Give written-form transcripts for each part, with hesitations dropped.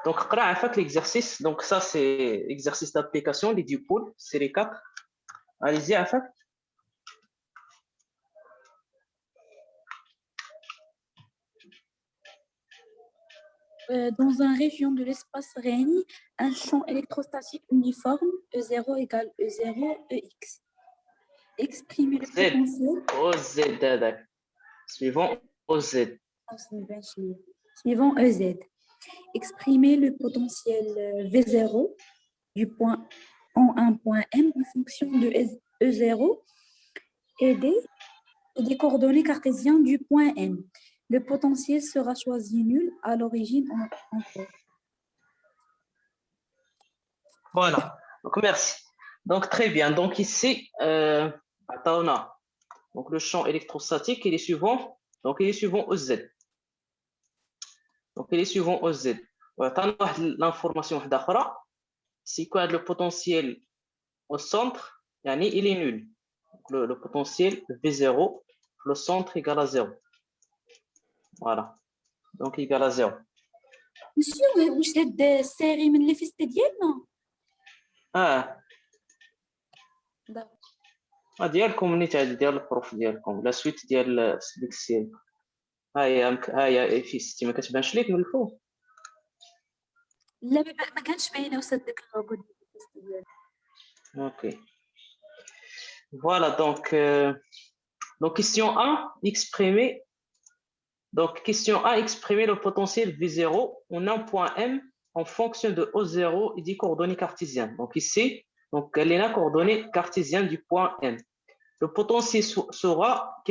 Donc, قرا عفاك l'exercice. Donc, ça, c'est exercice d'application, les dipôles, c'est les 4. Allez-y, عفاك. Dans une région de l'espace réuni, un champ électrostatique uniforme E0 égale E0 EX. Exprimer le potentiel. OZ, suivant OZ. Suivant EZ. Exprimer le potentiel V0 du point en un point M en fonction de E0 et des coordonnées cartésiennes du point M. Le potentiel sera choisi nul à l'origine en fait. Voilà, donc merci. Donc très bien, donc ici, on a donc, le champ électrostatique, il est suivant, donc il est suivant OZ. Donc il est suivant OZ. L'information d'Akhra, c'est quoi le potentiel au centre, il est nul. Donc, le potentiel V0, le centre égale à 0. Voilà, donc égal à 0. Monsieur, واش هاد السيري من لي فيست ديالنا؟ ديالكم نيت ديال البروف ديالكم لا سويت ديال ديك السيري. ها فيستي ما كتبانش ليك من الفوق؟ لا ما كانش باينه وسط داك اللوغو ديال الفيست ديالنا. اوكي. Voilà, donc question 1, exprimer. Donc, question 1, exprimer le potentiel V0 en un point M en fonction de O0 et des coordonnées cartésiennes. Donc, ici, donc, elle est la coordonnée cartésienne du point M. Le potentiel sera,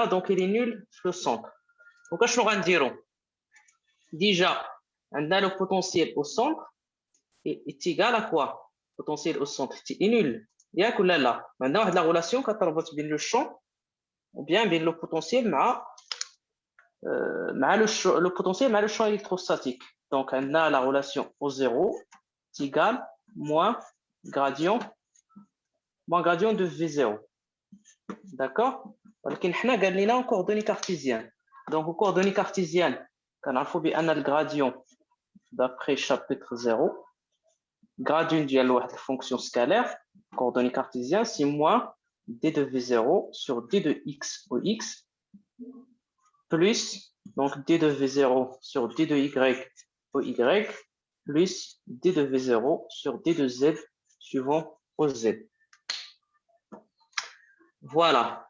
donc, il est nul sur le centre. Donc, qu'est-ce qu'on va dire? Déjà, on a le potentiel au centre est égal à quoi? Le potentiel au centre est nul. Il y a que là. Maintenant, on a la relation quand on voit bien le champ ou bien le potentiel le potentiel mais le champ électrostatique. Donc, on a la relation O0 est égal moins gradient de V0. D'accord? Donc, on a gagné en coordonnées cartésiennes. Donc, aux coordonnées cartésiennes, on a le gradient d'après chapitre 0. Gradient de la fonction scalaire, coordonnées cartésiennes, c'est moins d de V0 sur d de x au x plus donc d de V0 sur d de y au y plus d de V0 sur d de z suivant au z. Voilà.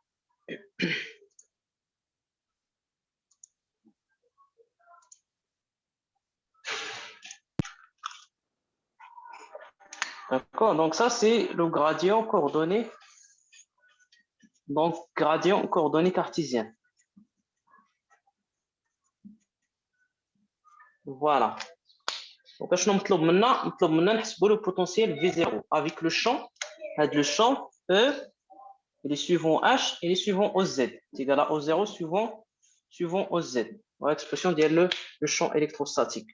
D'accord, donc ça c'est le gradient coordonné. Donc gradient coordonné cartésien. Voilà. Donc, je vais le potentiel V0 avec le champ E, il est suivant H et il est suivant OZ. C'est égal à O0 suivant OZ. Voilà l'expression de le champ électrostatique.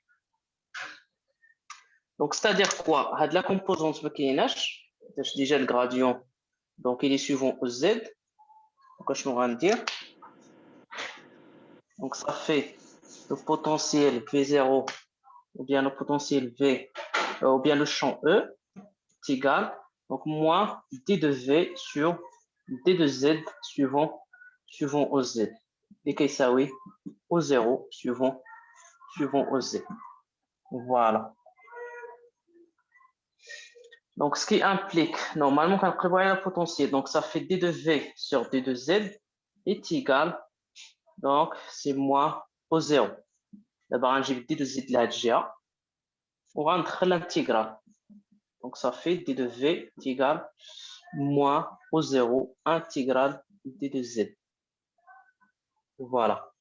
Donc, c'est-à-dire quoi? La composante qui est H, déjà le gradient, donc il est suivant OZ. Donc, je vais dire. Donc, ça fait le potentiel V0 ou bien le potentiel V ou bien le champ E est égal donc moins d de V sur d de Z suivant OZ. Et que ça oui, O0 suivant OZ. Voilà. Donc ce qui implique, normalement quand on prévoit le potentiel, donc ça fait d de V sur d de Z est égal, donc c'est moins O0. D'abord on j'ai d de Z de la GA. On rentre l'intégrale. Donc, ça fait d de V est égal moins O0 intégrale d de Z. Voilà.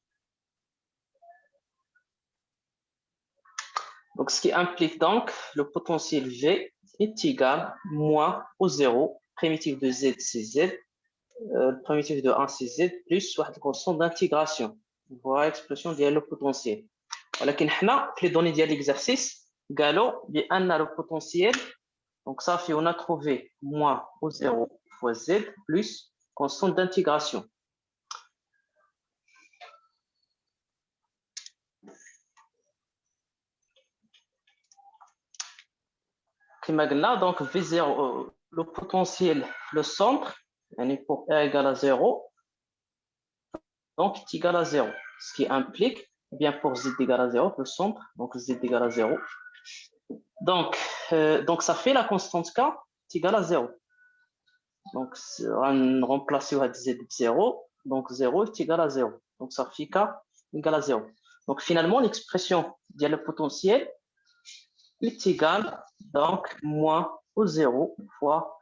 Donc, ce qui implique donc le potentiel V est égal moins O0, primitif de Z, c'est Z, primitif de 1, c'est Z, plus la constante d'intégration. Voilà l'expression de le potentiel. ولكن حنا في les données de l'exercice قالوا بأن le potentiel. Donc, ça fait, on a trouvé moins O0 fois Z plus constante d'intégration. كما قلنا donc V0 le potentiel le centre يعني pour R égale à 0 donc est égal à 0 ce qui implique eh bien pour Z égale à 0 le centre donc Z égale à 0 donc ça fait la constante K est égale à 0 donc on remplace Z 0 donc 0 est égal à 0 donc ça fait K égale à 0 donc finalement l'expression de le potentiel est égale donc moins au 0 fois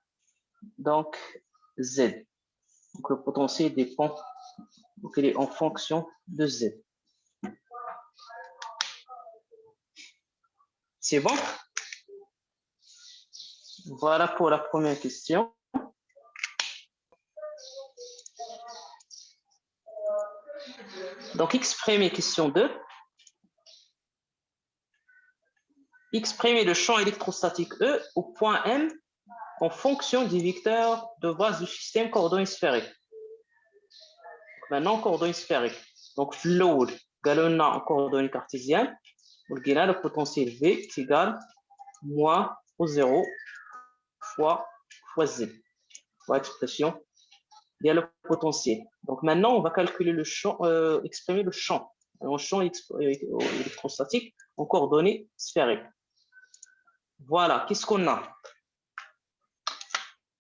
donc Z. Donc le potentiel dépend, donc il est en fonction de Z. C'est bon? Voilà pour la première question. Donc exprimer question 2. Exprimer le champ électrostatique E au point M en fonction du vecteur de base du système coordonné sphérique. Maintenant, coordonnées sphériques. Donc, l'eau, galona en coordonnées cartésiennes, le potentiel V est égal moins au 0 fois Z. Fois expression, il y a le potentiel. Donc, maintenant, on va calculer le champ, exprimer le champ. Un champ électrostatique en coordonnées sphériques. Voilà, qu'est-ce qu'on a?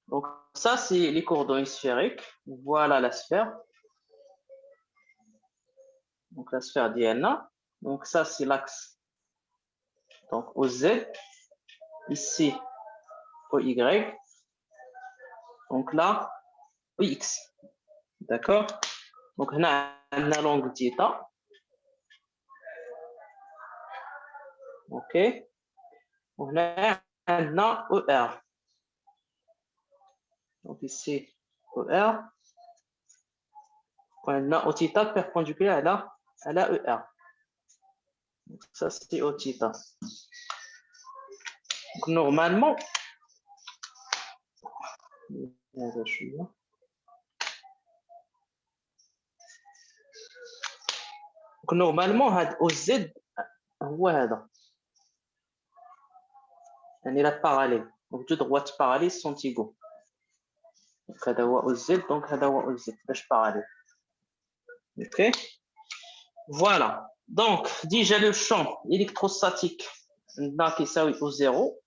Donc, ça, c'est les coordonnées sphériques. Voilà la sphère. Donc, la sphère DNA. Donc, ça, c'est l'axe. Donc, au Z. Ici, au Y. Donc, là, au X. D'accord? Donc, on a l'angle θ. OK. On a un ER. Donc, ici, ER. On a au θ perpendiculaire à la ER. Donc, ça, c'est au θ. Donc, normalement, au Z هو هذا يعني la parallèle. Donc, deux droites parallèles sont égaux. Donc, هذا هو au Z, donc هذا هو au Z باش parallèle. OK. Voilà. Donc, déjà le champ électrostatique qui s'appelle au 0,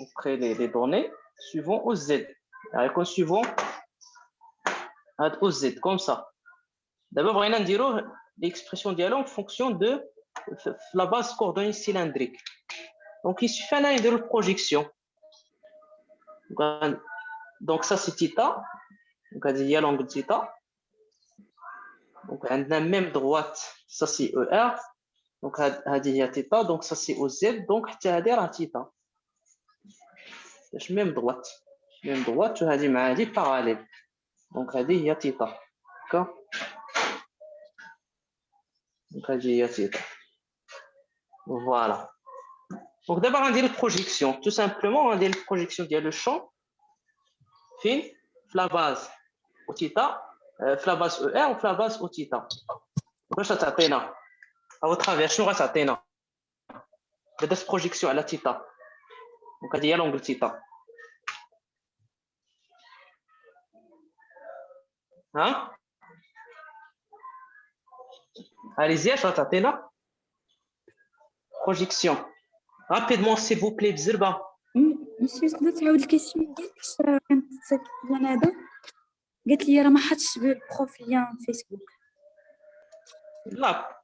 on crée les données suivant au Z. Alors, suivant au Z, comme ça. D'abord, on va dire l'expression dialogue en fonction de la base coordonnée cylindrique. Donc, il suffit de la projection. Donc, ça, c'est θ. Donc, il y a l'angle θ. Donc, on a même droite, ça, c'est ER. Donc, il y a θ. Donc, ça, c'est au Z. Donc, il y a θ. Même droite. Même droite, tu as dit parallèle. Donc, il y a θ. D'accord? Donc, il y a θ. Voilà. Donc, d'abord, on dit la projection. Tout simplement, on dit la projection il y a le champ. Fin, la base au θ, la base ER ou la base au θ. واش تعطينا او ترافير شنو غتعطينا درت بروجيكسيون على θ دونك هذه هي لونغل θ ها allez-y اش غتعطينا بروجيكسيون rapidement s'il vous plaît بزربه مسيو تقدر تعاود الكيسيون ديالك كانت انا هذا قالت لي راه ما حطش بالبروفيل ديال فيسبوك لا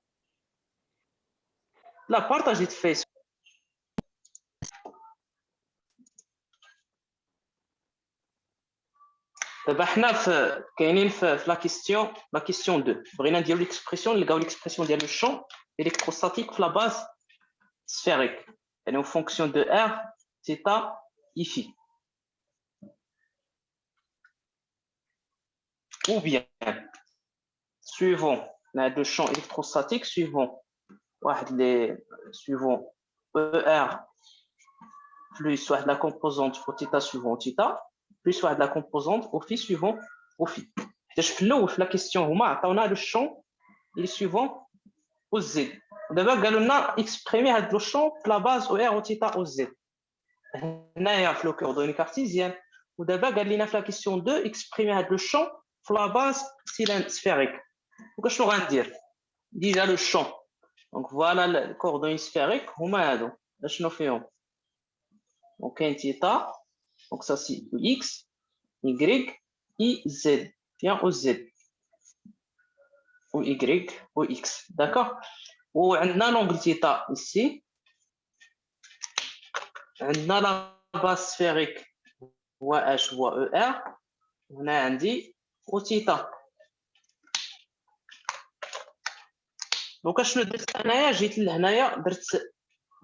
بارطاجي في فيسبوك دابا حنا كاينين في لا كيسيون 2 بغينا نديرو ليكسبريسيون نلقاو ليكسبريسيون ديال لو شون électrostatique في لا باز sphérique يعني en fonction de R θ ici ou bien suivant le champ électrostatique suivant ER plus soit la composante au θ suivant θ plus soit la composante au phi suivant au phi. La question on a le champ il est suivant au Z. D'abord, on a exprimé le champ la base au R au θ au Z. هنايا في لو كوردوني كارتيزيان ودابا قال لنا في لا كيسيون 2 اكسبريمي هاد لو شون في لا باز سفيريك وكاشنو غندير ديجا لو شون دونك فوالا الكوردوني سفيريك هما هادو اشنو فيهم دونك كاين تيتا دونك سا سي اكس y i z bien au z ou y ou x d'accord وعندنا لونغل تيتا ici عندنا لا باس سفيريك هو اش هو او ار هنا عندي او تيتا دونك اشنو درت انايا جيت لهنايا درت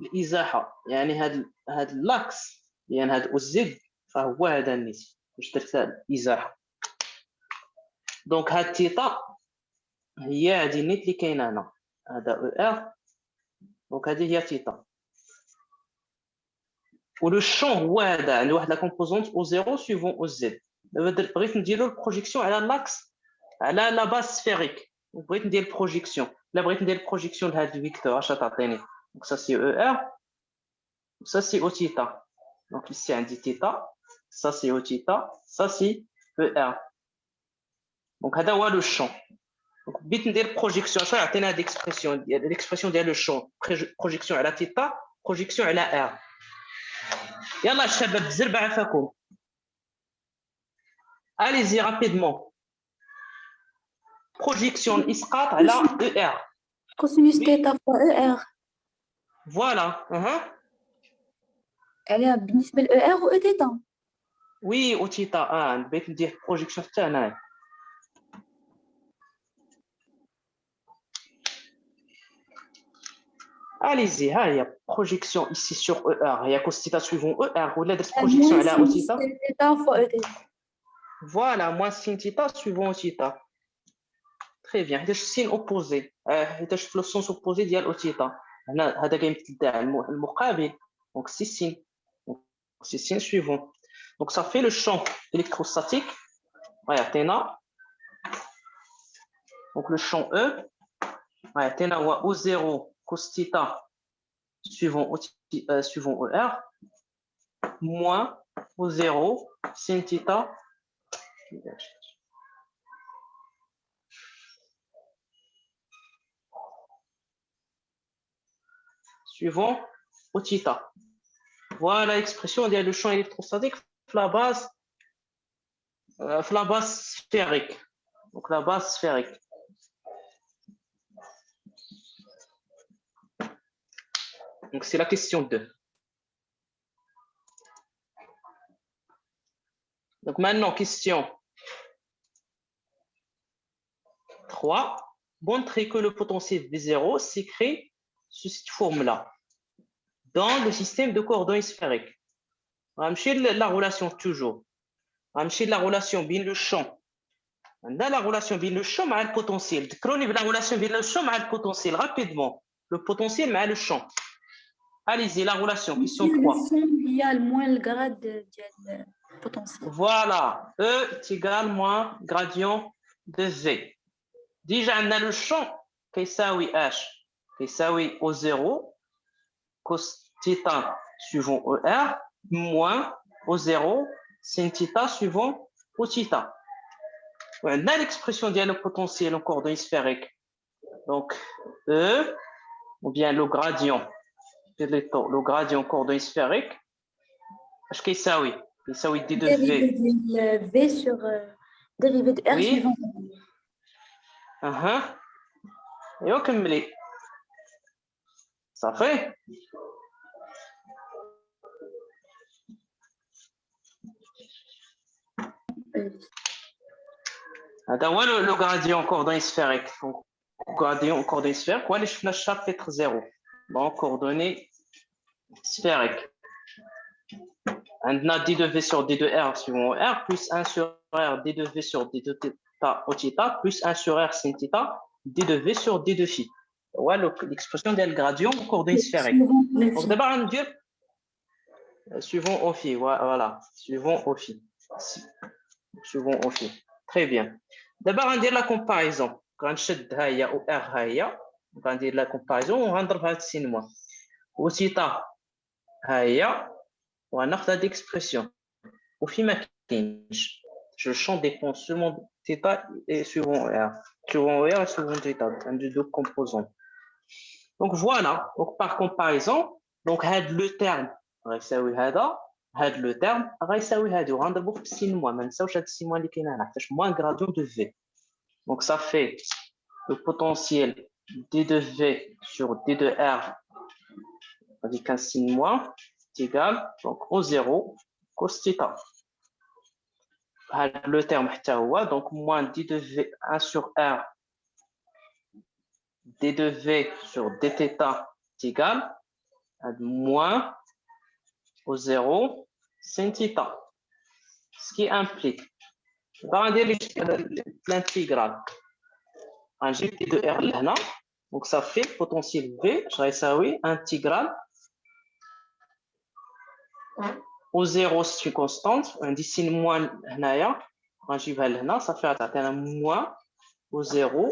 الازاحه يعني هاد اللاكس يعني هاد او زد فهو هذا النيت باش درت الازاحه دونك هاد تيتا هي هادي النيت اللي كاينه هنا هذا او ار دونك هذه هي تيتا ولو شون هو هذا عنده واحد لا كومبوزونت او زيرو سويفون او زد دابا بغيت نديرو البروجيكسيون على لاكس على لا باس سفيريك بغيت ندير البروجيكسيون لا بغيت ندير البروجيكسيون لهاد الفيكتور اش تعطيني دونك سا سي او ار ça c'est au theta. Donc ici on dit theta, ça c'est au theta, ça c'est ER. Donc هذا هو le champ. Donc بغيت ندير projection شنو عطينا هاد l'expression ديال le champ projection على theta, projection على R. يلا الشباب بزربة عفاكم. Allez-y rapidement. Projection اسقاط على ER. Cosinus θ fois ER. Voilà. على بالنسبة ل ER و Eθ. Oui, au theta. بغيت ندير projection حتى هنايا. Allez-y, il y a projection ici sur ER. Il y a cos θ suivant ER. Ou la projection à la θ. Θ fois Eθ. Voilà, moins sin θ suivant θ. Très bien. هذا السين opposé. هذا في le sens opposé ديال او θ. هنا هذا كيمثل تاع المقابل. Donc c'est sin. Donc c'est sin suivant. Donc ça fait le champ électrostatique. يعطينا. Donc le champ E. يعطينا هو O0 cos θ suivant ER moins O0 sin θ suivant au θ. Voilà l'expression ديال le champ électrostatique في la base sphérique. Donc la base sphérique. Donc c'est la question 2. Donc maintenant, question 3. Montrer que le potentiel V0 s'écrit sous cette forme-là, dans le système de coordonnées sphériques. On va marcher la relation toujours. On va marcher la relation bien le champ. On a la relation bien le champ avec le potentiel. Décrocher la relation bien le champ avec le potentiel rapidement. Le potentiel avec le champ. Allez-y, la relation, question 3. Il y a le moins le grade du potentiel. Voilà, E est égal moins gradient de V. Déjà, on a le champ qui est H, qui est O0, cos θ suivant ER, moins O0, sin θ suivant Oθ. On a l'expression de le potentiel en coordonnées sphériques. Donc, E, ou bien le gradient coordonnées sphériques, H qui est D de V. Dérivé de V sur dérivé de R oui. suivant. Et on commence. Ça fait. هذا le gradient coordonnées sphériques. Gradient coordonnées sphériques. Quoi, les chapitre 0. Bon, coordonnées sphériques. On a d de V sur d de R suivant R plus 1 sur R d de V sur d de θ au θ plus 1 sur R sin θ d de V sur d de phi. Voilà l'expression del gradient coordonnées sphériques. Donc d'abord on dit suivant au phi. Voilà, suivant au phi. Suivant au phi. Très bien. D'abord on dit la comparaison. Quand je dis هيا ou R هيا, on va dire la comparaison. On va dire هاد السين moi. Au θ هيا وغناخد هاد l'expression وفي ما كاينش le champ dépend seulement de θ et suivant R et suivant θ عنده deux composants. Donc voilà, donc par comparaison donc هاد le terme غيساوي هذا هاد le terme غيساوي هادي وغنضربو في سين موان ما نساوش هاد السين موان اللي كاين هنا حيت moins gradient de V. Donc ça fait le potentiel d de V sur d de R avec un signe moins est égal donc au 0 cos θ. Le terme donc moins d de V 1 sur R d de V sur dθ est égal à moins au 0 sin θ. Ce qui implique l'intégrale. Un G de R là, donc ça fait potentiel V, je intégrale au 0 c'est une constante, un signe moins un G là, ça fait un moins au 0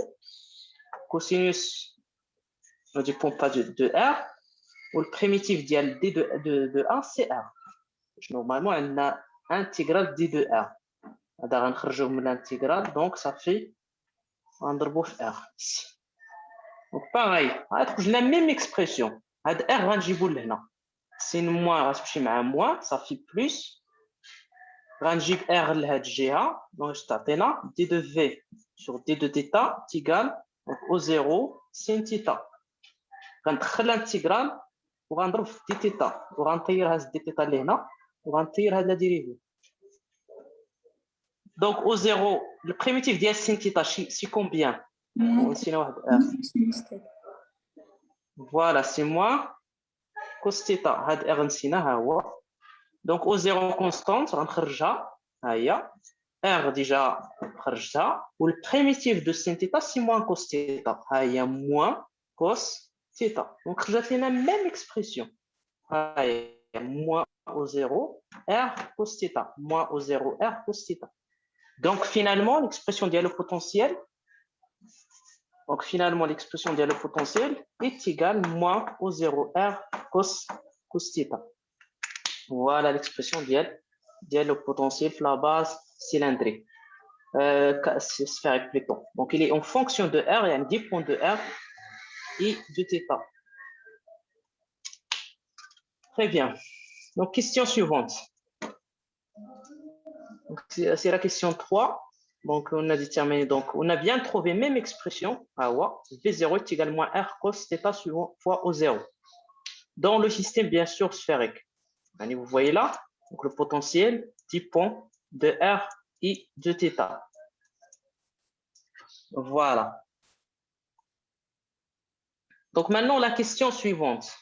cosinus du pompe de R ou le primitif dial D de 1 c'est R. Normalement on a intégrale D de R. On l'intégrale, donc ça fait un drbo R. Donc pareil, j'ai la même expression. R غنجيبو لهنا. Sin moins غتمشي مع moins, ça fait plus. غنجيب R لهاد الجهة, donc تعطينا d de V sur d de θ est égal au 0 sin θ. غندخل l'intégrale وغنضرب في dθ وغنطير هاد dθ لهنا وغنطير هاد لا dérivée. Donc au 0, le primitif ديال sin θ c'est combien? Voilà, c'est moi. Cos θ, هاد R نسيناها هو. Donc au 0 constante, غنخرجها ها هي. R déjà خرجتها. و le primitif de sin θ c'est moins cos θ. ها هي moins cos θ. Donc خرجت لنا même expression. ها هي moins au 0 R cos θ. Moins au 0 R cos θ. Donc finalement l'expression ديال le potentiel Donc finalement, l'expression de le potentiel est égale moins au 0 R cos θ. Voilà l'expression de le potentiel sur la base cylindrique, sphérique plutôt. Donc il est en fonction de R, il y a un dépend de R et de θ. Très bien. Donc question suivante. C'est la question 3. Donc, on a déterminé, donc, on a bien trouvé même expression, V0 est égal à R cos θ fois au 0. Dans le système, bien sûr, sphérique. Vous voyez là, donc le potentiel dépend de R et de θ. Voilà. Donc, maintenant, la question suivante.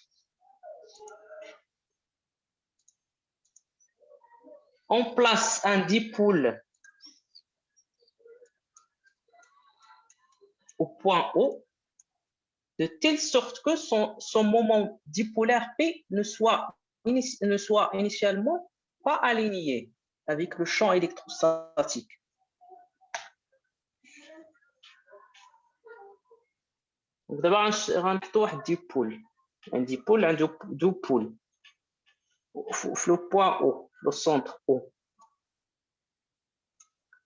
On place un dipôle au point O, de telle sorte que son moment dipolaire P ne soit initialement pas aligné avec le champ électrostatique. D'abord, on a un dipôle. Un dipôle a deux pôles. Le point O, le centre O.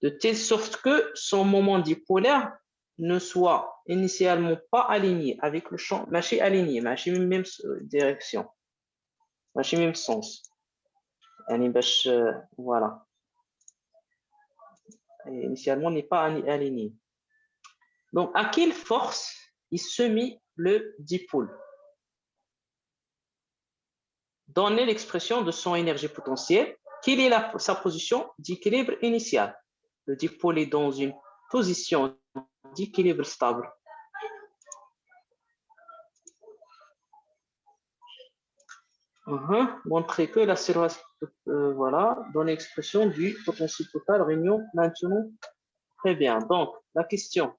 De telle sorte que son moment dipolaire ne soit initialement pas aligné avec le champ, mâché aligné, mâché même direction, mâché même sens. Voilà. Et initialement, n'est pas aligné. Donc, à quelle force il se mit le dipôle? Donnez l'expression de son énergie potentielle. Quelle est sa position d'équilibre initial? Le dipôle est dans une position d'équilibre stable. Montrer que la séparation, voilà, donne l'expression du potentiel total réunion maintenant. Très bien. Donc, la question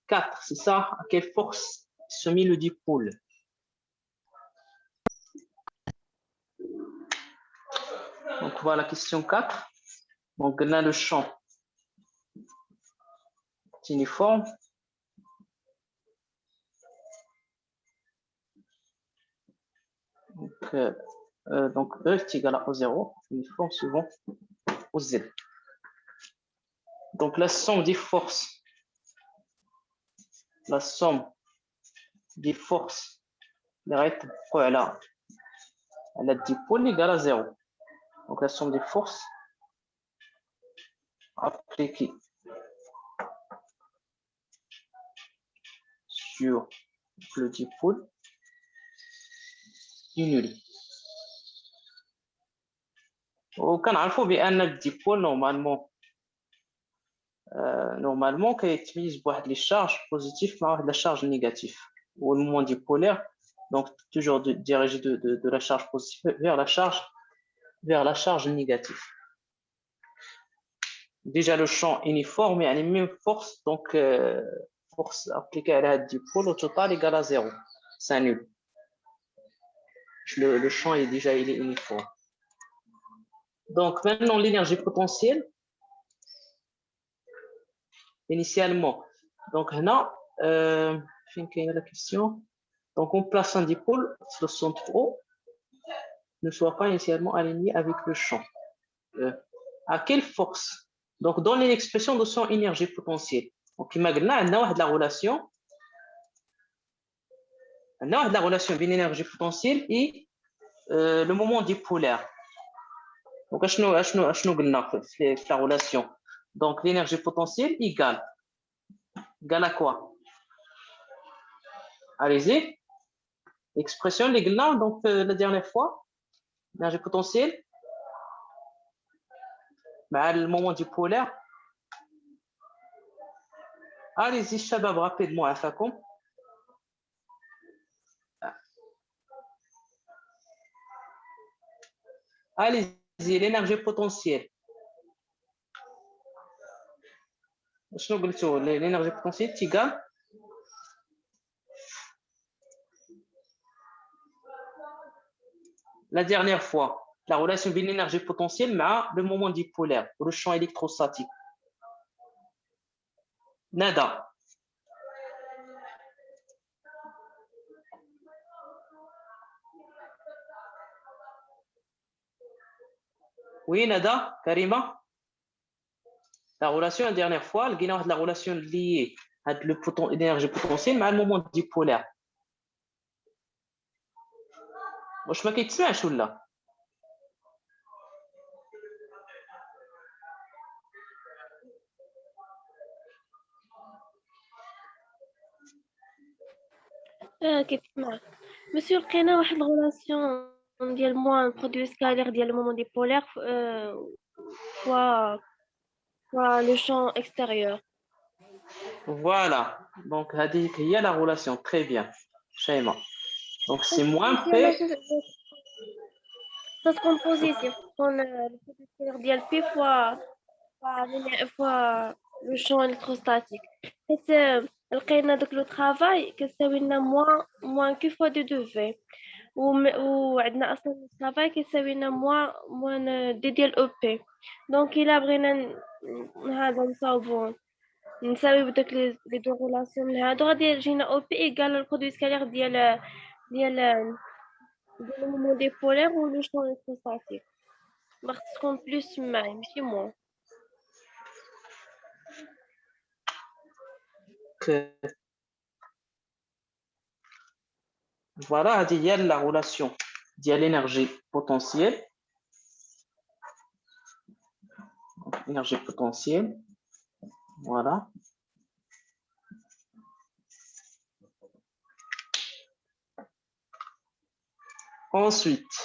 4, c'est ça? À quelle force se mit le dipôle? Donc, voilà la question 4. Donc, on a le champ uniforme. Donc, E est égal à 0, uniforme suivant au Z. Donc, la somme des forces, direct, elle a dipôle égale à 0. Donc, la somme des forces appliquées sur le dipôle est nulle. وكنعرفوا بان الديبول نورمالمون كيتميز بواحد لي شارج بوزيتيف مع واحد لا شارج نيجاتيف والمومون ديبولير donc toujours dirigé de la charge positive vers la charge négative. Déjà le champ uniforme et les mêmes forces, donc force appliquée à la dipôle au total égale à 0, c'est nul. Le champ est déjà uniforme. Donc maintenant l'énergie potentielle, initialement, donc là, la question, donc on place un dipôle sur le centre O, ne soit pas initialement aligné avec le champ. À quelle force? Donc donner l'expression de son énergie potentielle. Donc imaginez on a la relation entre l'énergie potentielle et le moment dipolaire. Donc la relation. Donc l'énergie potentielle égale à quoi? Allez-y. Expression légale, donc la dernière fois, l'énergie potentielle, le moment dipolaire. Allez-y, Shabab, rapidement, Afakom. Allez-y, l'énergie potentielle. L'énergie potentielle est égale la dernière fois, la relation de l'énergie potentielle mais le moment dipolaire, le champ électrostatique. Nada. Oui, Nada, Karima. La relation, la dernière fois, la relation liée à l'énergie potentielle mais le moment dipolaire. واش ما كيتسمعش ولا؟ كيتسمع. مسيو لقينا واحد الغولاسيون ديال موان برودوي سكالير ديال المومون ديبولير فوا لو شون اكستيريور. Voilà, donc هذيك هي la relation, très bien, Shaima. Donc c'est moins P. Ça se compose ici, le produit scalaire ديال P fois le champ électrostatique. حيت لقينا داك لو طرافاي كيساوي لنا موان كي فوا دي دو في وعندنا اصلا لو طرافاي كيساوي لنا موان دي ديال او بي. دونك الا بغينا هذا نساوي بداك لي دو ريلاسيون من هادو غادي يجينا او بي ايكال البرودوي سكالير ديال le moment dipolaire ou le champ électrostatique. ما خص تكون بلوس معي ماشي موان. Voilà, il y a la relation de l'énergie potentielle. Énergie potentielle. Voilà. Ensuite,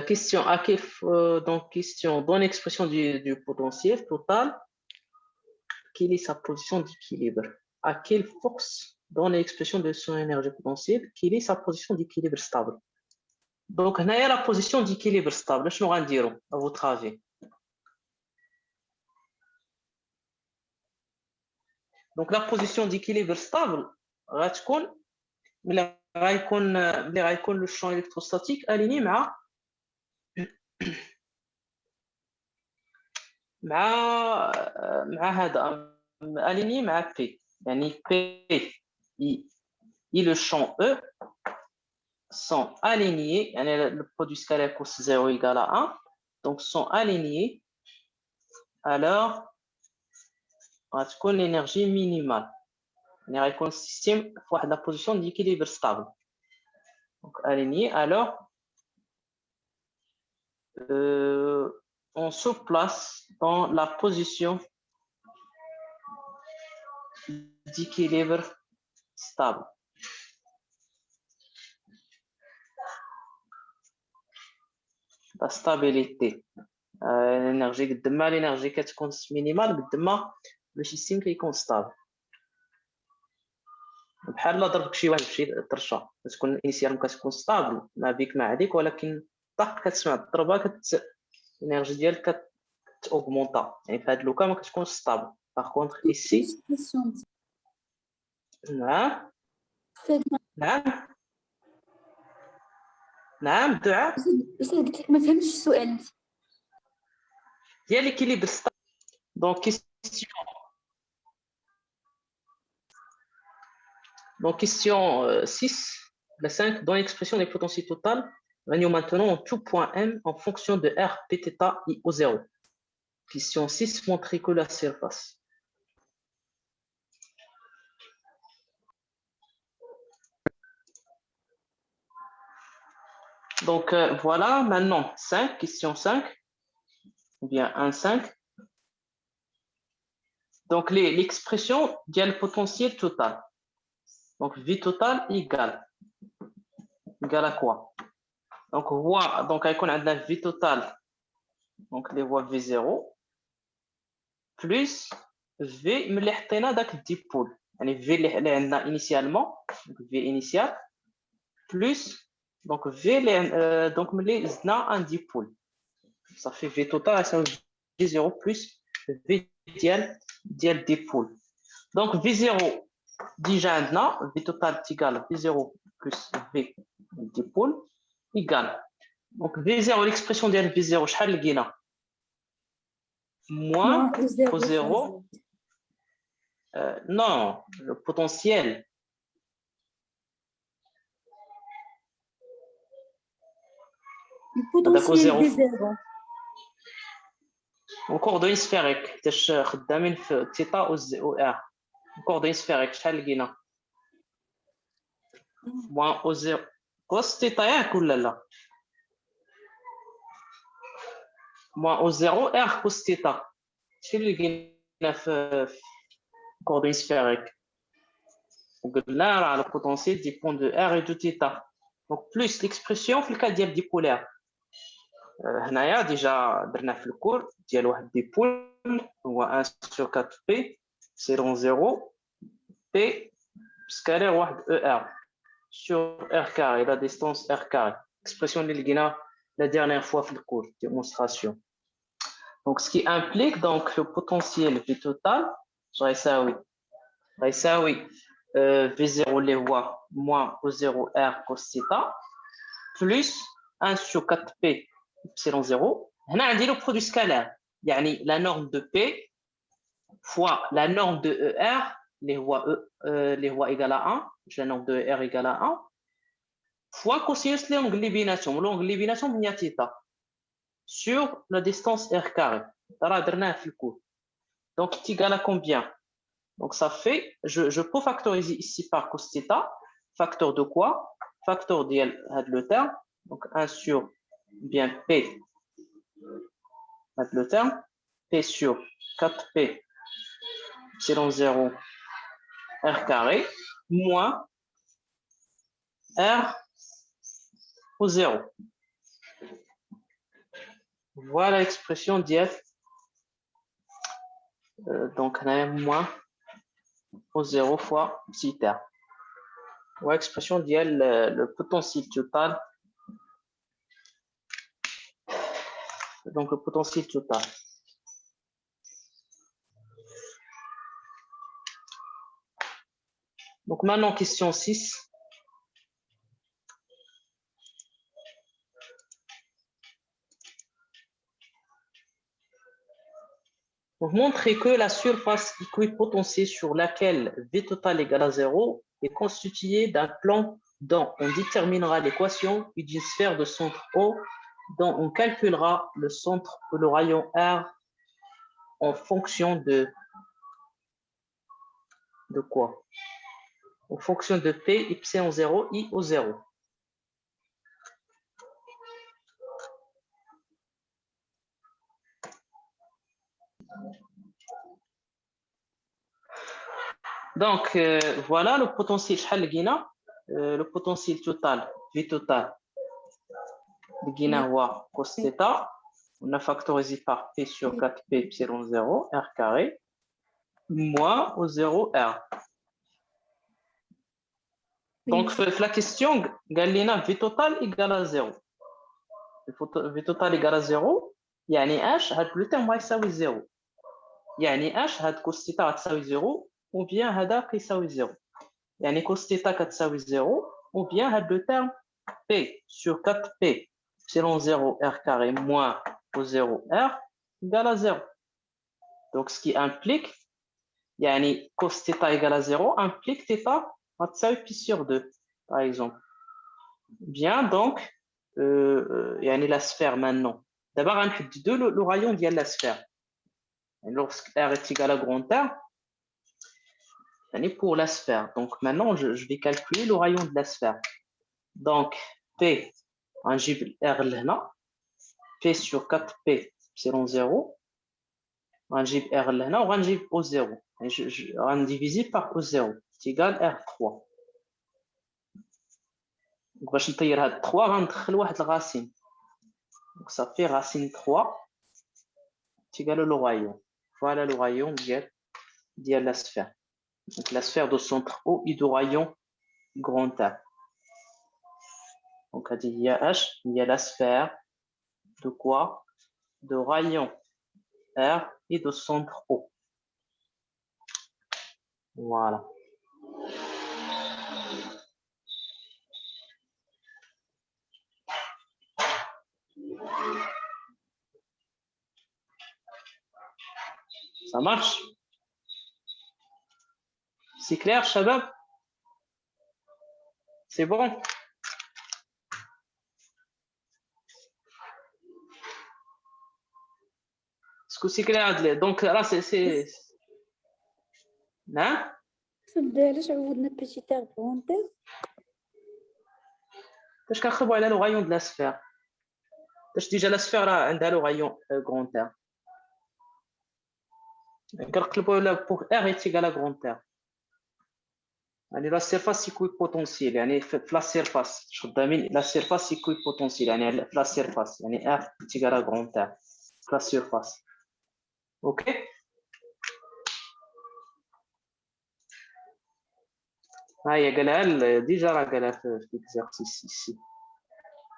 question à quelle donc question dans l'expression du potentiel total, quelle est sa position d'équilibre? À quelle force dans l'expression de son énergie potentielle, quelle est sa position d'équilibre stable? Donc, on a la position d'équilibre stable. Je vais dire à votre avis. Donc, la position d'équilibre stable, le champ électrostatique aligné مع هذا aligné مع P يعني P et le champ E sont alignés يعني le produit scalaire cos 0 égale à 1 donc sont alignés alors غتكون l'énergie minimale يعني غيكون السيستم في واحد la position d'équilibre stable donc aligné alors on se place dans la position d'équilibre stable. La stabilité. L'énergie, l'énergie qui est minimale, le système qui est stable. بحال لا ضربك شي واحد بشي طرشه كتكون انيسيال كتكون ستابل ما بيك ما عليك ولكن طق كتسمع الضربه الانرجي ديالك كتاوغمونطا يعني في هذا لوكا ما كتكونش ستابل باغ كونطخ ايسي نعم نعم نعم دعاء قلت لك ما فهمتش السؤال ديال l'équilibre stable donc question 6 la 5 dans l'expression des potentiels totales nous maintenant tout point M en fonction de R P θ I au 0 question 6 montrer que la surface. Donc voilà, maintenant 5, question 5, ou bien 1,5. Donc l'expression dit le potentiel total. Donc V total égale à quoi? Donc voie, donc on a la V total, donc les voies V0 plus V اللي حطينا داك الديبول يعني V اللي عندنا initialement donc V initial plus donc V donc ملي زدنا un dipôle ça fait V total ça V0 plus V ديال dipôle donc V0 déjà عندنا V total égale V0 plus V dipôle égale donc V0 l'expression ديال V0 شحال لقينا moins au 0 non le potentiel V0 coordonnée sphérique تاش خدامين في θ و R coordonnée sphérique شحال لقينا moins au 0 cos θ ياك ولا لا moins au 0 R cos θ شنو اللي لقينا في coordonnée sphérique وقلنا راه le potentiel dépend de R et de θ donc plus l'expression في الكا ديال dipolaire هنايا ديجا درنا في الكور ديال واحد ديبول هو 1 sur 4 p selon 0 p scalaire واحد ER sur R carré la distance R carré expression اللي لقينا la dernière fois في الكور démonstration donc ce qui implique donc le potentiel V total غيساوي V0 اللي هو moins au 0 R cos θ plus 1 sur 4 p epsilon 0 هنا عندي le produit scalaire يعني la norme de P fois la norme de ER اللي هو égal à 1 la norme de ER égale à 1 fois cosinus l'angle اللي بيناتهم l'angle اللي بيناتهم هي θ sur la distance R carré راه درناه في الكود donc est égal à combien donc ça fait je peux factoriser ici par cos θ facteur de quoi facteur ديال هذا le terme donc 1 sur bien P le terme P sur 4P epsilon 0 R carré moins R au 0. Voilà l'expression d'IF. Donc, on a moins au 0 fois petit r. Voilà l'expression d'IF, le potentiel total. Donc, le potentiel total. Donc, maintenant, question 6. Donc, montrer que la surface équipotentielle sur laquelle V total égale à 0 est constituée d'un plan dont on déterminera l'équation et d'une sphère de centre O dont on calculera le centre ou le rayon R en fonction de quoi? En fonction de P, epsilon 0, I au 0. Donc, voilà le potentiel le potentiel total, V total, cos θ, on a factorisé par P sur 4P epsilon 0, R carré, moins au 0, R. Donc, la question, V total égale à 0. V total égale à 0, يعني H, le terme يساوي 0. يعني H, cos θ تساوي 0, ou bien هذا كيساوي 0. يعني cos θ كتساوي 0, ou bien le terme P sur 4P epsilon 0 R carré moins au 0 R égale à 0. Donc, ce qui implique, يعني cos θ égale à 0 implique θ تساوي pi sur 2, par exemple. Bien, donc, يعني la sphère maintenant. D'abord, on a le rayon de la sphère. Et lorsque R est égal à grand R, pour la sphère. Donc, maintenant, je vais calculer le rayon de la sphère. Donc, P, on R là, P sur 4P, epsilon 0. On R là, on au 0. On divise par au 0. C'est égal à R3. Donc, باش نطير هاد 3 غندخل واحد الغاسين. Donc, ça fait racine 3 c'est égal au rayon. Voilà le rayon de la sphère. Donc, la sphère de centre O et de rayon grand R. Donc, il y a H, il y a la sphère de quoi? De rayon R et de centre O. Voilà. Ça marche? C'est clair, Shabab? C'est bon? Est-ce que c'est clair? Donc là, c'est... Hein? علاش عوضنا بيتي تاغ بغونتير باش كنخدموا على لو رايون د لا سفير باش ديجا لا سفير راه عندها لو رايون غرون تير كنقلبوا على بوغ ار ايتيغال ا غرون تير يعني لا سيرفاس ايكوي بوتونسيال يعني في لا سيرفاس خدامين لا سيرفاس ايكوي بوتونسيال يعني في لا سيرفاس يعني ار ايتيغال ا غرون تير في لا سيرفاس اوكي ها هي قالها ديجا راه قالها في ليكزارسيس ici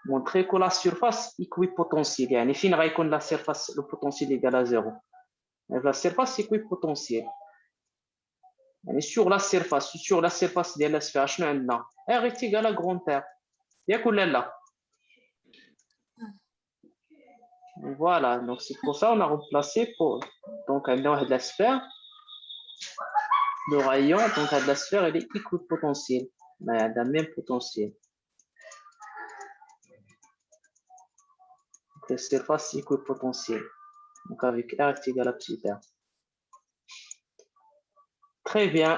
montrer que la surface équipotentielle يعني فين غيكون la surface le potentiel égal à 0 la surface équipotentielle يعني sur la surface ديال السفير شنو عندنا R est égal à grand R ياك ولا لا voilà donc c'est pour ça on a remplacé pour donc عندنا واحد la sphère le rayon donc la sphère elle est équipotentielle mais elle a le même potentiel donc la surface équipotentielle donc avec R est égal à petit r. Très bien.